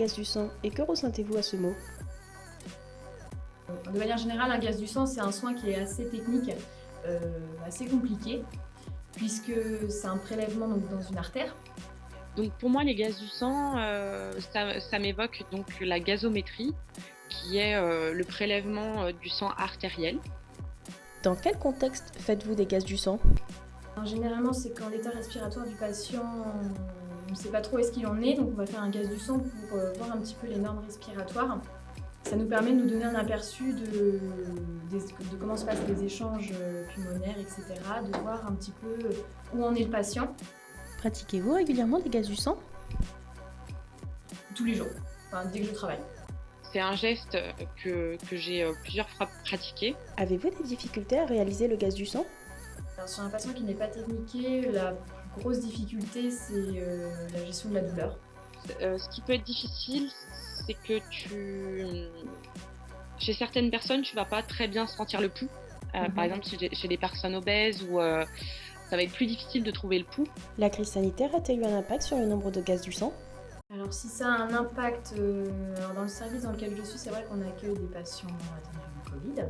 gaz du sang et que ressentez-vous à ce mot? De manière générale, un gaz du sang, c'est un soin qui est assez technique, assez compliqué, puisque c'est un prélèvement donc, dans une artère. Donc pour moi, les gaz du sang, ça m'évoque donc la gazométrie, qui est le prélèvement du sang artériel. Dans quel contexte faites-vous des gaz du sang? Alors, généralement, c'est quand l'état respiratoire du patient, on ne sait pas trop où est-ce qu'il en est, donc on va faire un gaz du sang pour voir un petit peu les normes respiratoires. Ça nous permet de nous donner un aperçu de comment se passent les échanges pulmonaires, etc., de voir un petit peu où en est le patient. Pratiquez-vous régulièrement des gaz du sang? Tous les jours, enfin, dès que je travaille. C'est un geste que j'ai plusieurs fois pratiqué. Avez-vous des difficultés à réaliser le gaz du sang? Alors, sur un patient qui n'est pas techniqué, la plus grosse difficulté, c'est la gestion de la douleur. Ce qui peut être difficile, c'est que chez certaines personnes, tu vas pas très bien sentir le pouls. Par exemple, chez des personnes obèses où ça va être plus difficile de trouver le pouls. La crise sanitaire a-t-elle eu un impact sur le nombre de gaz du sang? Alors si ça a un impact, alors dans le service dans lequel je suis, c'est vrai qu'on accueille des patients atteints du Covid,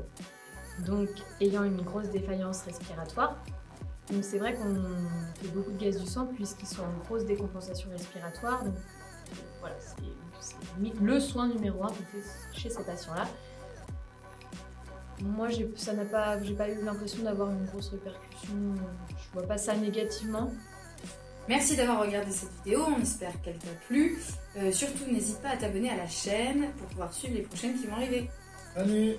donc ayant une grosse défaillance respiratoire. Donc c'est vrai qu'on fait beaucoup de gaz du sang puisqu'ils sont en grosse décompensation respiratoire. Donc voilà, c'est limite le soin numéro 1 qu'on fait chez ces patients-là. Moi, j'ai pas eu l'impression d'avoir une grosse répercussion. Je vois pas ça négativement. Merci d'avoir regardé cette vidéo, on espère qu'elle t'a plu. Surtout, n'hésite pas à t'abonner à la chaîne pour pouvoir suivre les prochaines qui vont arriver. Salut!